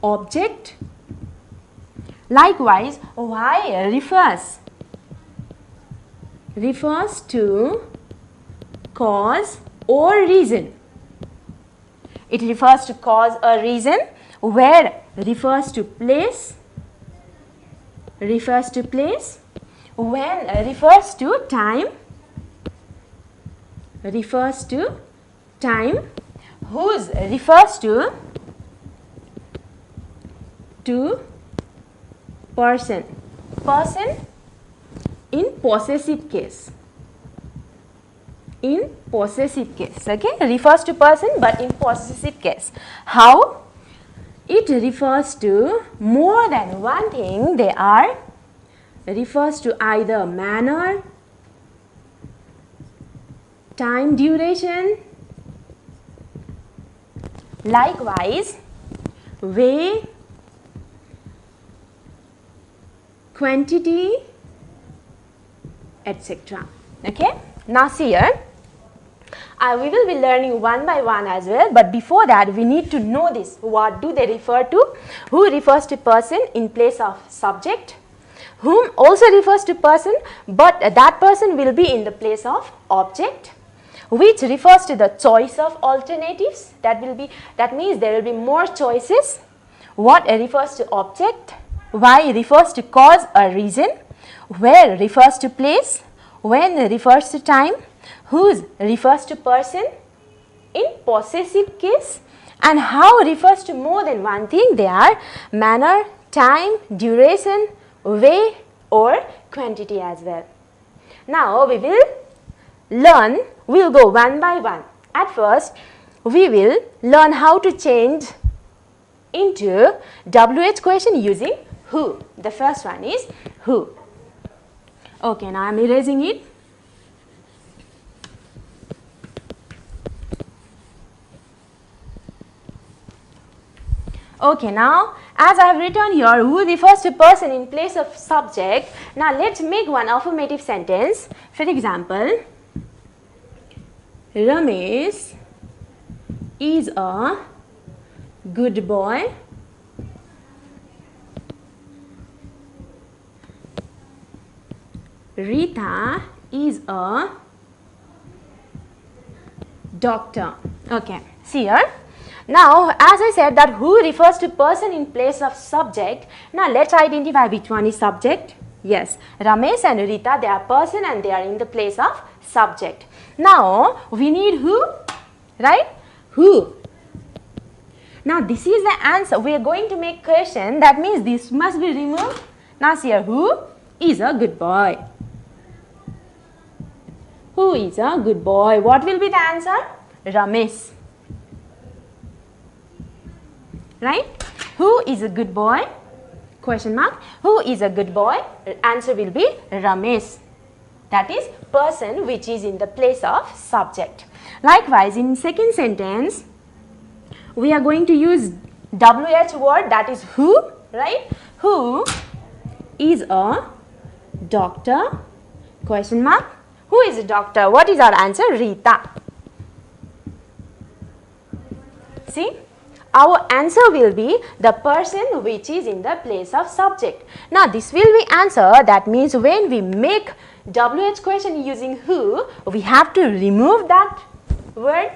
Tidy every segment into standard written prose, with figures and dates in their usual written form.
object. Likewise, why refers to cause or reason. It refers to cause or reason. Where refers to place. When refers to time. Whose refers to person. In possessive case. Okay, refers to person but in possessive case. How? It refers to more than one thing. Refers to either manner, time duration, likewise way, quantity, etc. Okay. Now see here, we will be learning one by one as well, but before that we need to know this. What do they refer to? Who refers to person in place of subject. Whom also refers to person, but that person will be in the place of object. Which refers to the choice of alternatives. That means there will be more choices. What refers to object. Why refers to cause or reason. Where refers to place. When refers to time. Whose refers to person in possessive case. And how refers to more than one thing. They are manner, time, duration, way or quantity as well. Now we will go one by one. At first we will learn how to change into WH question using who. The first one is who. Okay, now I am erasing it. Okay, now as I have written here, who refers to person in place of subject. Now let's make one affirmative sentence. For example, Ramesh is a good boy. Rita is a doctor. Okay, see here. Now, as I said that who refers to person in place of subject. Now, let's identify which one is subject. Yes, Ramesh and Rita, they are person and they are in the place of subject. Now, we need who, right? Who. Now, this is the answer. We are going to make question. That means this must be removed. Now, see here, who is a good boy? Who is a good boy? What will be the answer? Ramesh. Right? Who is a good boy? Question mark. Who is a good boy? Answer will be Ramesh. That is person which is in the place of subject. Likewise, in second sentence, we are going to use WH word, that is who, right? Who is a doctor? Question mark. Who is a doctor? What is our answer? Rita. See? Our answer will be the person which is in the place of subject. Now, this will be answer. That means when we make WH question using who, we have to remove that word.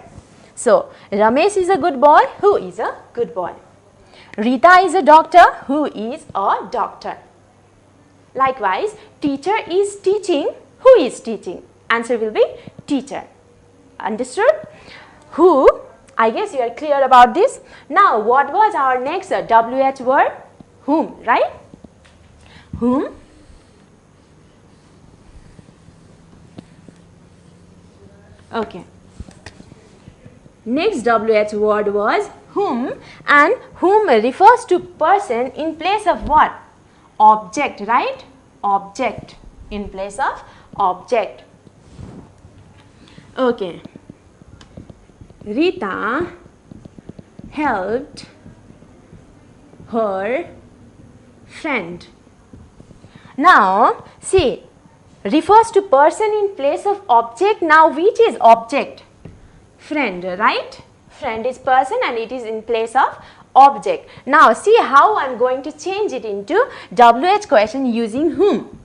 So, Ramesh is a good boy. Who is a good boy? Rita is a doctor. Who is a doctor? Likewise, teacher is teaching. Who is teaching? Answer will be teacher. Understood? Who? I guess you are clear about this. Now, what was our next WH word? Whom, right? Whom? Okay. Next WH word was whom, and whom refers to person in place of what? Object, right? Object, in place of object. Okay. Rita helped her friend. Now, see, refers to person in place of object. Now, which is object? Friend, right? Friend is person and it is in place of object. Now see how I am going to change it into WH question using whom.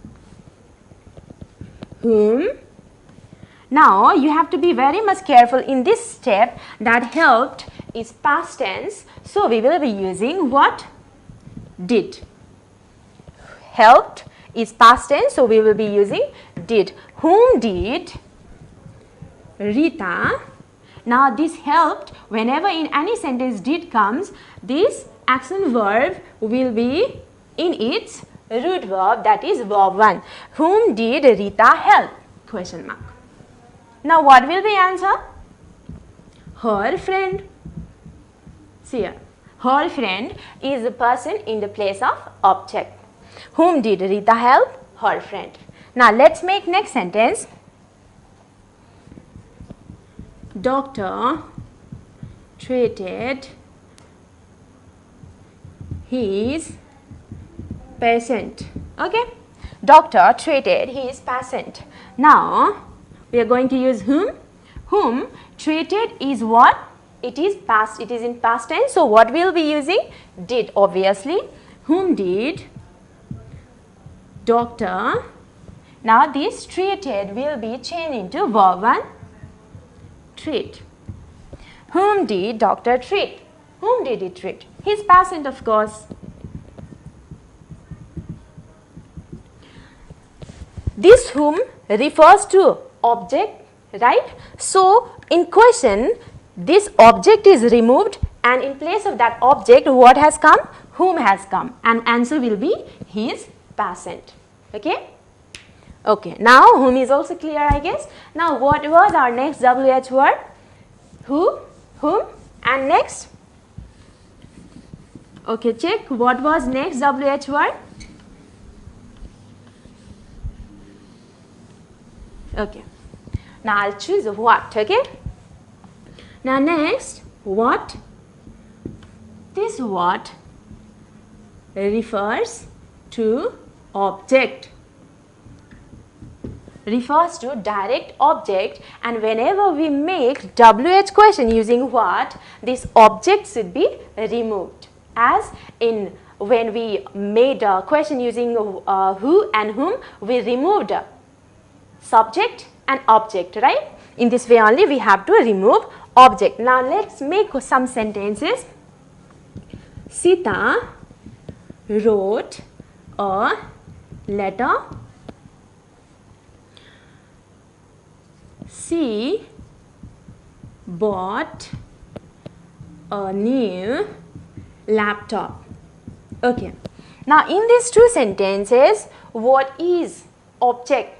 Whom. Now you have to be very much careful in this step that helped is past tense. So we will be using what? Did. Helped is past tense, so we will be using did. Whom did Rita. Now this helped, whenever in any sentence did comes, this action verb will be in its root verb, that is verb 1. Whom did Rita help? Question mark. Now what will be answer? Her friend. See here, her friend is the person in the place of object. Whom did Rita help? Her friend. Now let's make next sentence. Doctor treated his patient. Okay, doctor treated his patient. Now we are going to use whom. Whom treated is what? It is past, it is in past tense, so what we will be using? Did, obviously. Whom did doctor. Now this treated will be changed into verb 1, treat. Whom did doctor treat? Whom did he treat? His patient, of course. This whom refers to object, right? So in question, this object is removed and in place of that object, what has come? Whom has come, and answer will be his patient. Okay? Okay, now whom is also clear, I guess. Now what was our next WH word? Who, whom, and next? Okay, check. What was next WH word? Okay. Now I'll choose what, okay? Now next, what? This what refers to object. Refers to direct object, and whenever we make WH question using what, this object should be removed. As in when we made a question using who and whom, we removed subject and object, right? In this way only we have to remove object. Now let's make some sentences. Sita wrote a letter. She bought a new laptop. Okay. Now in these two sentences, what is object?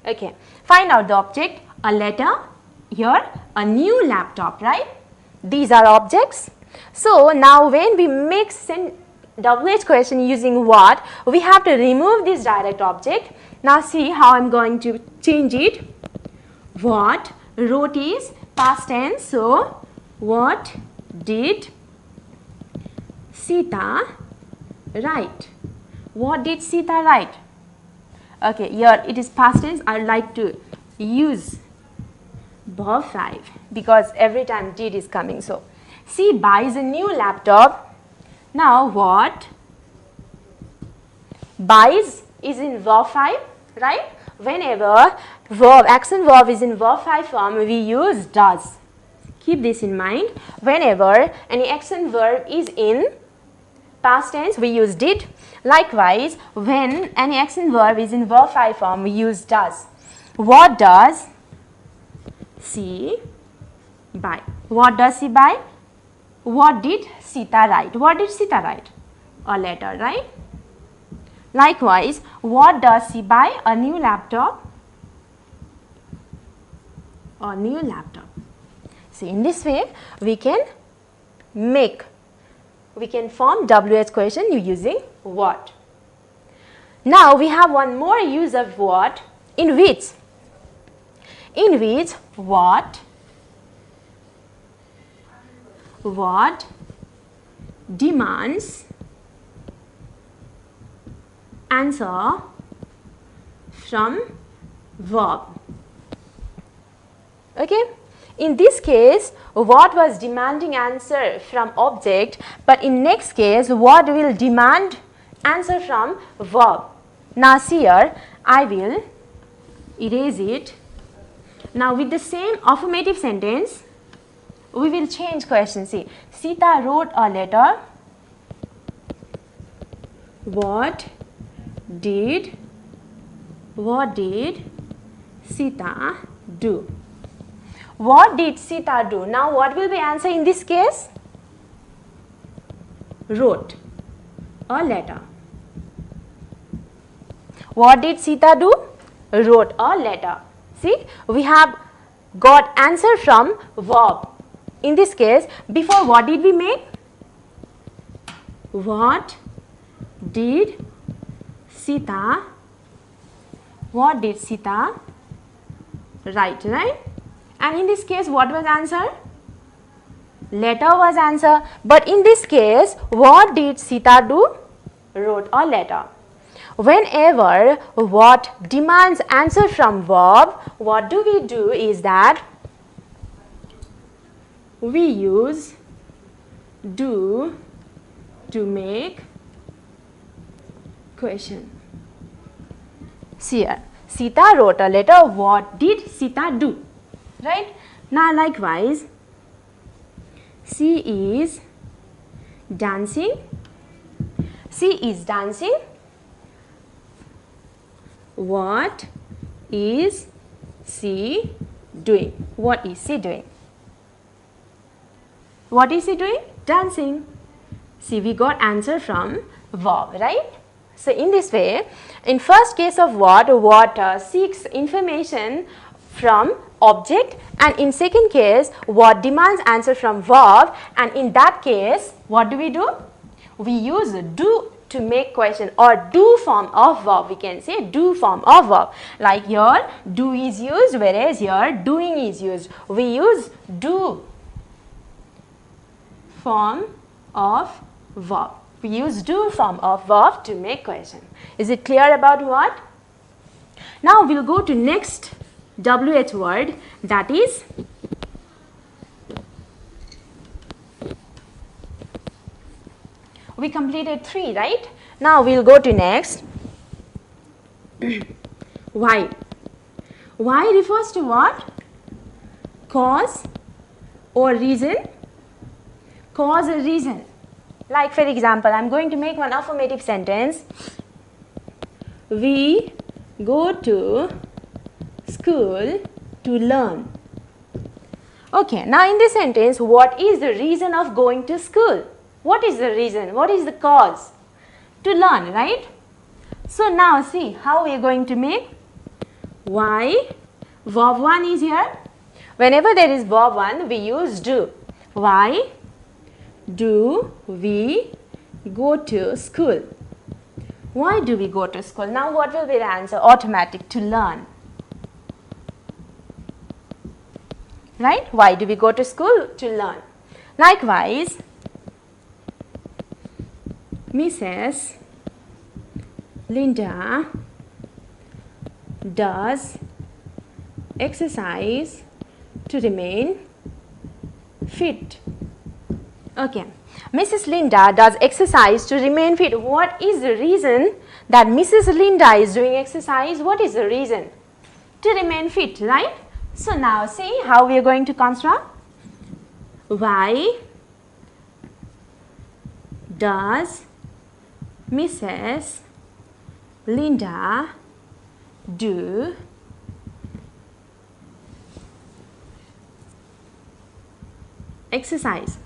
Okay. Find out the object. A letter, here a new laptop, right? These are objects. So now when we make WH question using what, we have to remove this direct object. Now see how I am going to change it. What wrote is past tense, so what did Sita write? What did Sita write? Okay, here it is past tense. I would like to use verb 5 because every time did is coming. So she buys a new laptop. Now what? Buys is in verb 5, right? Whenever verb, action verb is in verb 5 form, we use does. Keep this in mind. Whenever any action verb is in past tense, we use did. Likewise, when any action verb is in verb 5 form, we use does. What does she buy? What does she buy? What did Sita write? What did Sita write? A letter, right? Likewise, what does she buy? A new laptop. A new laptop. See, in this way, we can form WH question using what. Now, we have one more use of what, in which what demands answer from verb. Okay, in this case what was demanding answer from object, but in next case what will demand answer from verb. Now see here, I will erase it. Now with the same affirmative sentence we will change question. See, Sita wrote a letter. What did Sita do? What did Sita do? Now what will be answer in this case? Wrote a letter. What did Sita do? Wrote a letter. See, we have got answer from verb. In this case, before what did we make? What did Sita write, right? And in this case, what was answer? Letter was answer. But in this case, what did Sita do? Wrote a letter. Whenever what demands answer from verb, what do we do is that we use do to make question. See here, Sita wrote a letter. What did Sita do? Right? Now likewise, she is dancing. She is dancing. What is she doing? What is she doing? What is she doing? Dancing. See, we got answer from verb, right? So in this way, in first case of what seeks information from object, and in second case what demands answer from verb, and in that case what do? We use do to make question, or do form of verb. We can say do form of verb. Like here do is used, whereas here doing is used. We use do form of verb. We use do form of verb to make question. Is it clear about what? Now we'll go to next WH word, that is we completed 3, right? Now we'll go to next. Why? Why refers to what? Cause or reason? Cause or reason. Like for example, I'm going to make one affirmative sentence. We go to school to learn. Okay, now in this sentence, what is the reason of going to school? What is the reason? What is the cause? To learn, right? So now see how we are going to make. Why? Verb 1 is here. Whenever there is verb 1, we use do. Why do we go to school? Why do we go to school? Now what will be the answer? Automatic, to learn. Right? Why do we go to school? To learn. Likewise, Mrs. Linda does exercise to remain fit. Okay, Mrs. Linda does exercise to remain fit. What is the reason that Mrs. Linda is doing exercise? What is the reason? To remain fit, right? So now see how we are going to construct. Why does Mrs. Linda do exercise?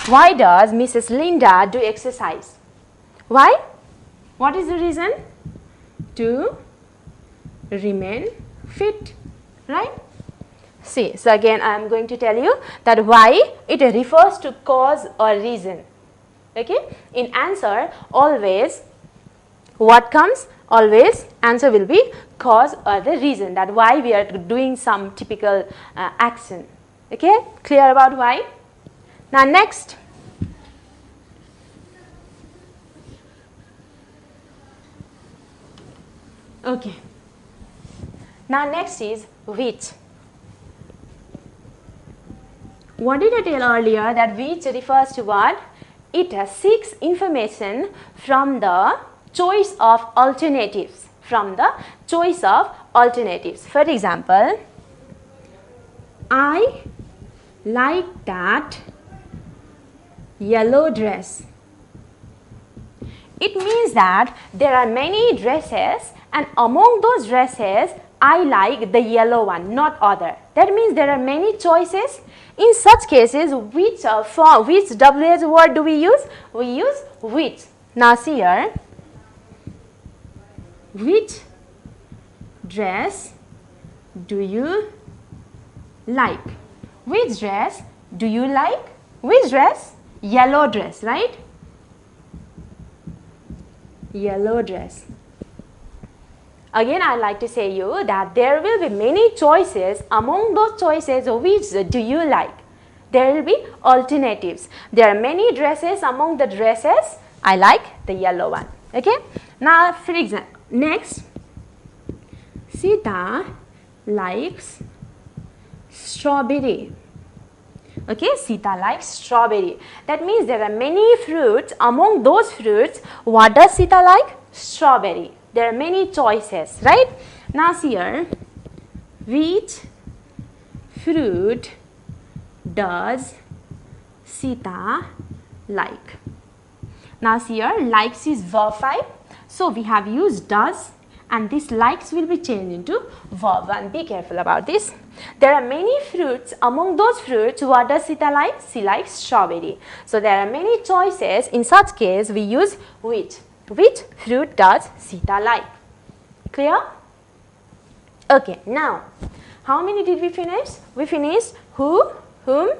Why does Mrs. Linda do exercise? Why? What is the reason? To remain fit, right? See, so again I am going to tell you that why, it refers to cause or reason. Okay, in answer always what comes? Always answer will be cause or the reason, that why we are doing some typical action. Okay, clear about why? Now next, okay, now next is which. What did I tell earlier, that which refers to what? It seeks information from the choice of alternatives. From the choice of alternatives. For example, I like that yellow dress. It means that there are many dresses, and among those dresses I like the yellow one, not other. That means there are many choices. In such cases, which WH word do we use? We use which. Now see here, which dress do you like? Which dress do you like? Which dress? Yellow dress, right? Yellow dress. Again, I like to say you that there will be many choices. Among those choices, which do you like? There will be alternatives. There are many dresses. Among the dresses, I like the yellow one. Okay. Now, for example, next, Sita likes strawberry. Okay, Sita likes strawberry. That means there are many fruits. Among those fruits, what does Sita like? Strawberry. There are many choices, right? Now see here, which fruit does Sita like? Now see here, likes is verb 5. So we have used does, and this likes will be changed into verb 1. Be careful about this. There are many fruits. Among those fruits, what does Sita like? She likes strawberry. So there are many choices. In such case, we use which. Which fruit does Sita like? Clear? Okay, now, how many did we finish? We finished who, whom,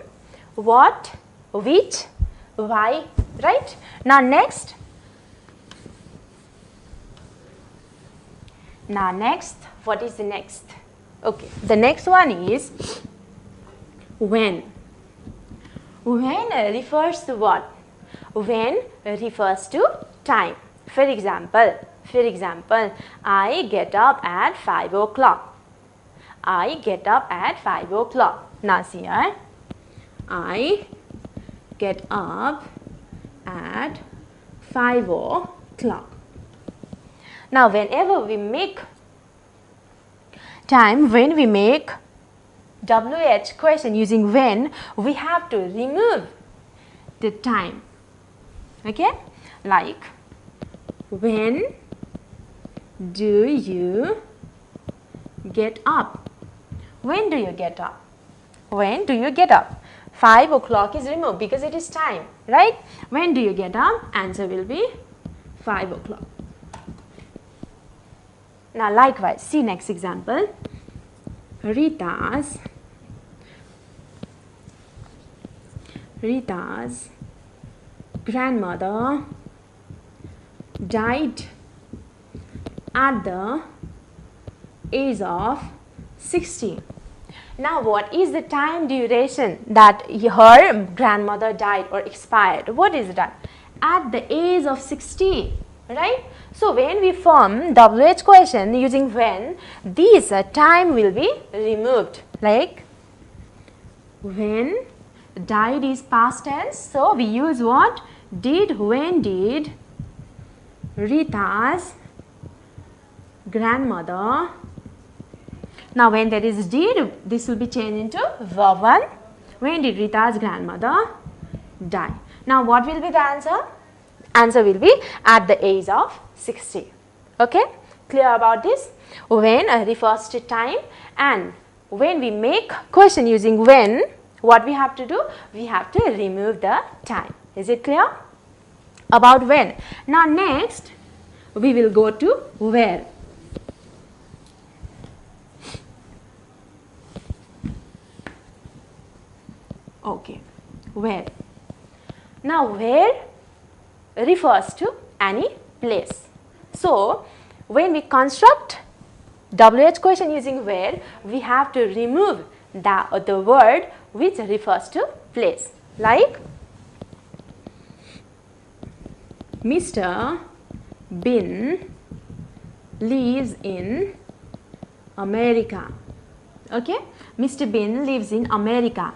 what, which, why, right? Now next, what is the next? Okay, the next one is when. When refers to what? When refers to time. For example, I get up at 5 o'clock. I get up at 5 o'clock. Now see here, I get up at 5 o'clock. Now whenever we make time, when we make WH question using when, we have to remove the time. Okay, like when do you get up? When do you get up? When do you get up? 5 o'clock is removed because it is time, right? When do you get up? Answer will be 5 o'clock. Now likewise, see next example. Rita's grandmother died at the age of 60. Now what is the time duration that her grandmother died or expired? What is that? At the age of 60, right? So when we form WH question using when, this time will be removed. Like when died is past tense, so we use what? Did. When did Rita's grandmother. Now when there is did, this will be changed into verb 1. When did Rita's grandmother die? Now what will be the answer? Answer will be at the age of 60. Okay, clear about this? When refers to time, and when we make question using when, what we have to do? We have to remove the time. Is it clear about when? Now next we will go to where. Okay, where. Now where refers to any place. So when we construct WH question using where, we have to remove the word which refers to place. Like Mr. Bin lives in America. Okay, Mr. Bin lives in America.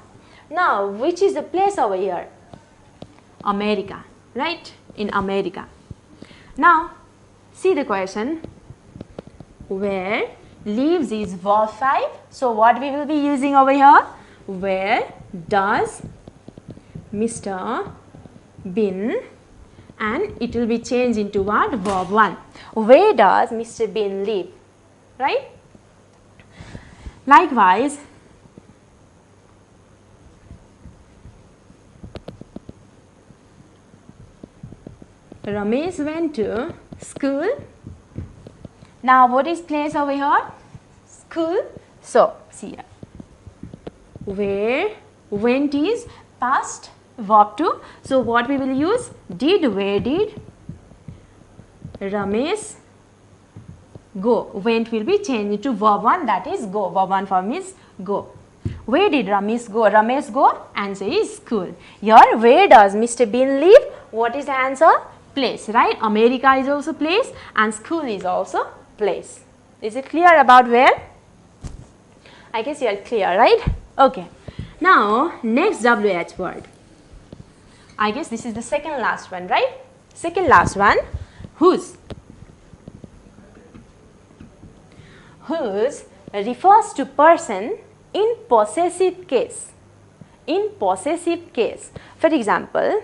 Now, which is the place over here? America, right? In America. Now, see the question. Where lives is verb 5. So, what we will be using over here? Where does Mr. Bin, and it will be changed into what? Verb 1. Where does Mr. Bin live? Right? Likewise, Ramesh went to school. Now, what is place over here? School. So, see here. Where went is past, verb 2. So, what we will use? Did, where did Ramesh go? Went will be changed to verb 1, that is go. Verb 1 form is go. Where did Ramesh go? Ramesh go? Answer is school. Here, where does Mr. Bin live? What is the answer? Place, right? America is also place and school is also place. Is it clear about where? I guess you are clear, right? Okay. Now, next WH word. I guess this is the second last one, right? Second last one. Whose? Whose refers to person in possessive case. In possessive case. For example,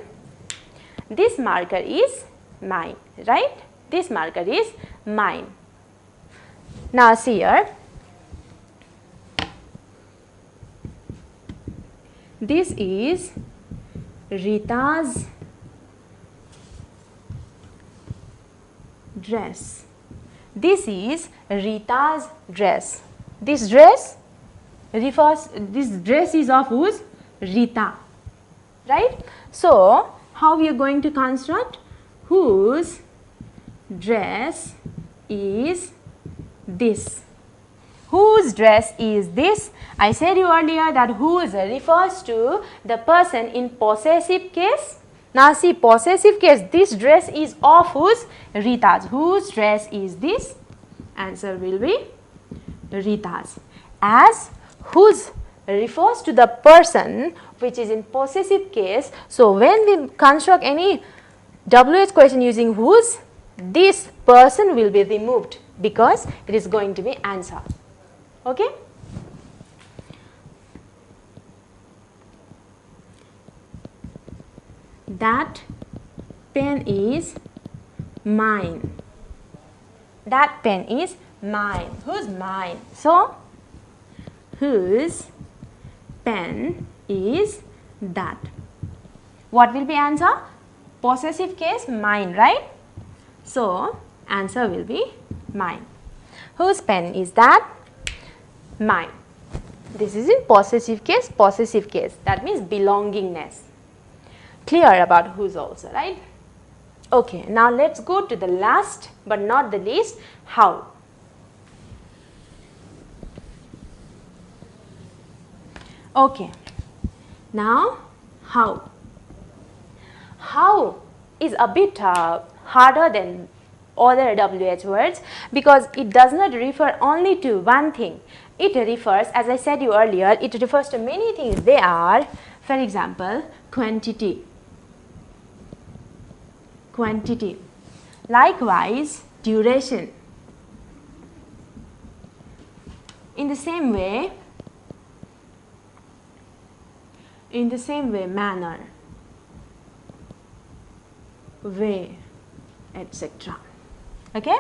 this marker is mine, right? This marker is mine. Now, see here. This is Rita's dress. This is Rita's dress. This dress refers, this dress is of whose? Rita, right? So, how we are going to construct? Whose dress is this? Whose dress is this? I said you earlier that whose refers to the person in possessive case. Now see, possessive case, this dress is of whose? Rita's. Whose dress is this? Answer will be Rita's. As whose refers to the person which is in possessive case. So, when we construct any WH question using whose, this person will be removed because it is going to be answer. Okay? That pen is mine. That pen is mine. Whose mine? So, whose pen is that? What will be answer? Possessive case, mine, right? So, answer will be mine. Whose pen is that? Mine. This is in possessive case, possessive case. That means belongingness. Clear about whose also, right? Okay, now let's go to the last but not the least, how. Okay, now how. How is a bit harder than other WH words because it does not refer only to one thing. It refers, as I said you earlier, it refers to many things. They are, for example, quantity. Quantity. Likewise, duration. In the same way, manner, way, etc. Okay?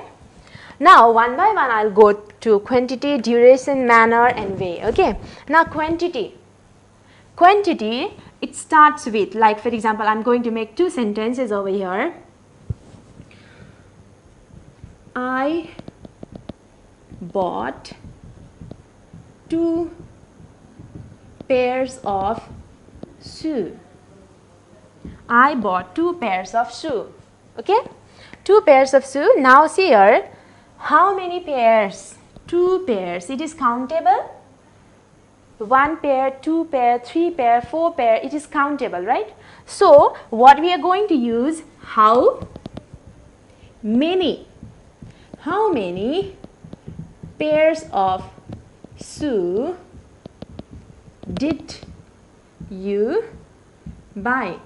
Now, one by one, I'll go to quantity, duration, manner, and way. Okay? Now, quantity. Quantity, it starts with, like for example, I'm going to make two sentences over here. I bought 2 pairs of shoes. I bought 2 pairs of shoes. Okay? 2 pairs of shoes. Now see here, how many pairs? 2 pairs. It is countable. 1 pair, 2 pair, 3 pair, 4 pair. It is countable, right? So, what we are going to use? How many? How many pairs of shoes did you buy?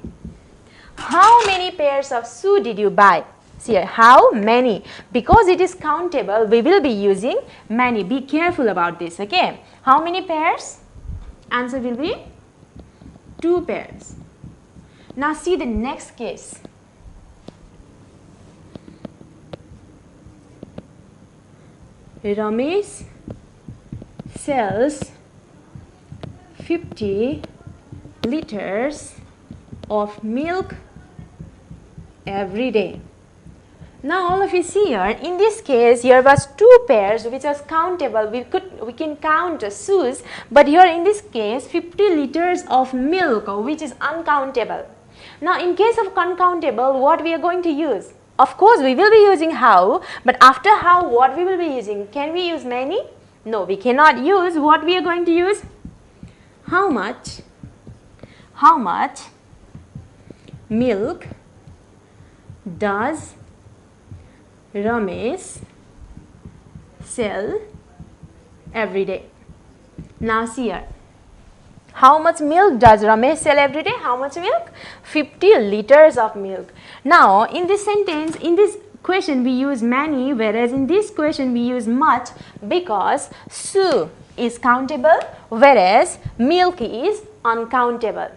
How many pairs of shoe did you buy? See here, how many? Because it is countable, we will be using many. Be careful about this, okay? How many pairs? Answer will be 2 pairs. Now see the next case. Ramesh sells 50 liters of milk every day. Now all of you see here, in this case here was 2 pairs which was countable. We can count shoes, but here in this case 50 liters of milk which is uncountable. Now in case of uncountable, what we are going to use? Of course we will be using how, but after how what we will be using? Can we use many? No, we cannot use. What we are going to use? How much milk does Ramesh sell every day? Now see here, how much milk does Ramesh sell every day? How much milk? 50 liters of milk. Now in this sentence, in this question we use many, whereas in this question we use much, because shoe is countable whereas milk is uncountable.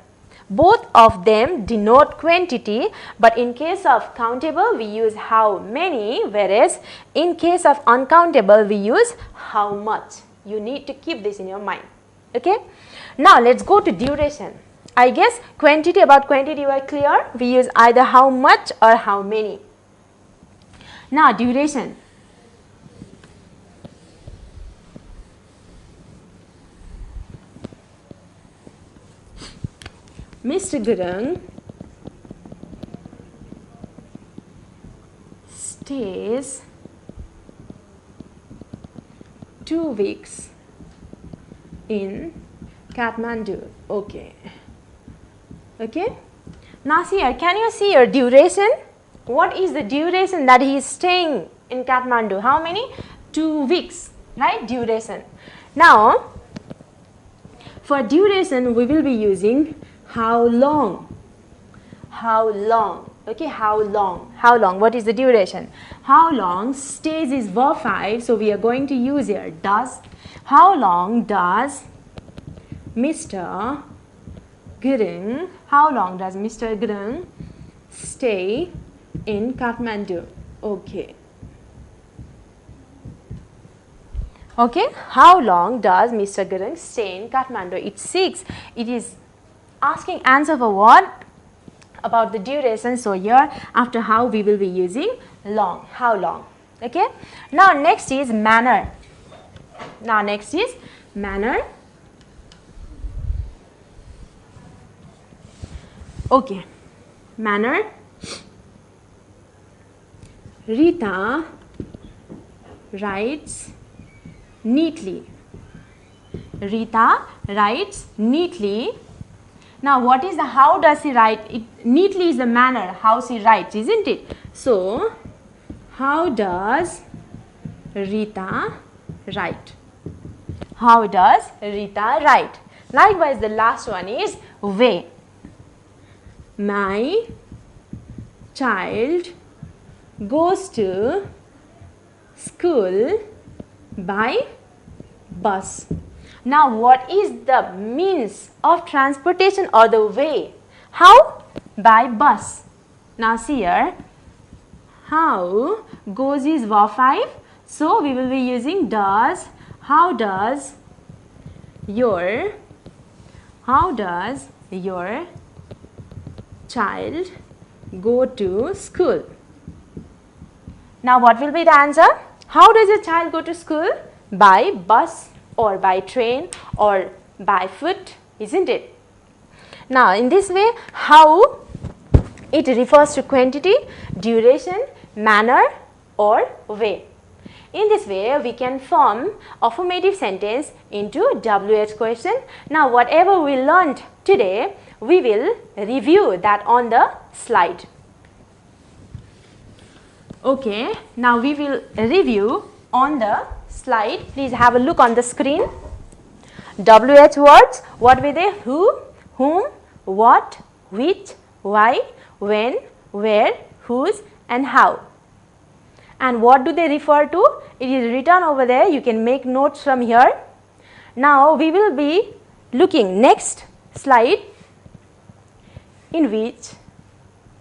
Both of them denote quantity, but in case of countable we use how many, whereas in case of uncountable we use how much. You need to keep this in your mind, okay? Now let's go to duration. I guess about quantity were clear. We use either how much or how many. Now duration. Mr. Gurung stays 2 weeks in Kathmandu. Okay. Now see here, can you see your duration? What is the duration that he is staying in Kathmandu? How many? 2 weeks, right? Duration. Now for duration we will be using how long. Okay, how long, what is the duration? How long, stays is verb 5, so we are going to use here does. How long does Mr. Gurung, stay in Kathmandu? Okay, how long does Mr. Gurung stay in Kathmandu? It's 6. It is asking answer for what? About the duration. So here after how we will be using long. How long? Okay. Now next is manner. Okay. Manner. Rita writes neatly. Now what is the how does he write? Neatly is the manner how she writes, isn't it? So how does Rita write? Likewise the last one is way. My child goes to school by bus. Now what is the means of transportation or the way? How? By bus. Now see here, how goes is verb 5, so we will be using does. How does your child go to school? Now what will be the answer? How does your child go to school? By bus or by train or by foot, isn't it? Now in this way, how it refers to quantity, duration, manner or way. In this way we can form affirmative sentence into WH question. Now whatever we learned today, we will review that on the slide. Okay, now we will review on the slide. Please have a look on the screen. WH words, what were they? Who, whom, what, which, why, when, where, whose and how. And what do they refer to? It is written over there. You can make notes from here. Now we will be looking next slide, in which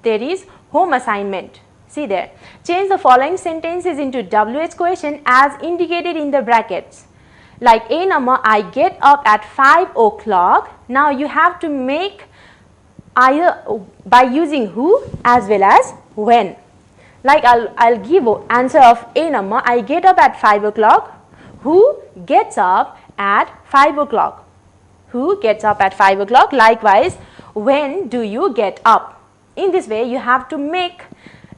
there is home assignment. See there. Change the following sentences into WH question as indicated in the brackets. Like A number, I get up at 5 o'clock. Now you have to make either by using who as well as when. Like I'll give answer of A number, I get up at 5 o'clock. Who gets up at 5 o'clock? Who gets up at 5 o'clock? Likewise, when do you get up? In this way, you have to make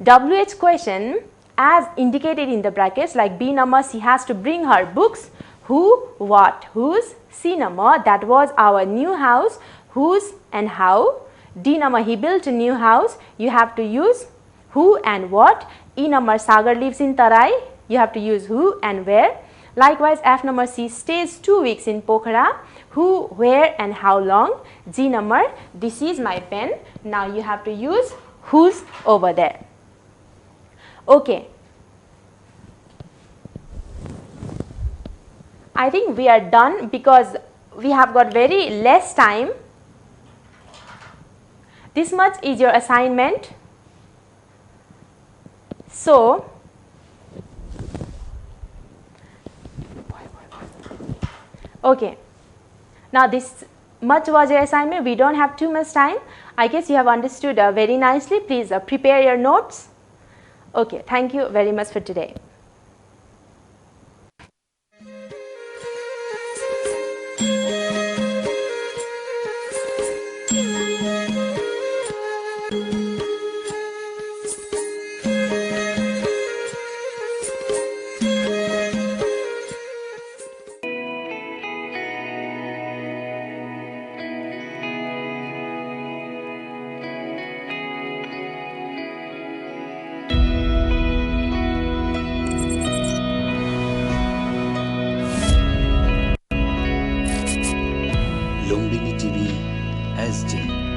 WH question as indicated in the brackets. Like B number, she has to bring her books. Who, what, whose. C number, that was our new house. Whose and how. D number, he built a new house. You have to use who and what. E number, Sagar lives in Tarai. You have to use who and where. Likewise, F number, she stays 2 weeks in Pokhara. Who, where and how long. G number, this is my pen. Now you have to use whose over there. Okay. I think we are done because we have got very less time. This much is your assignment. So, okay. Now this much was your assignment. We don't have too much time. I guess you have understood very nicely. Please prepare your notes. Okay, thank you very much for today. Lumbini TV SG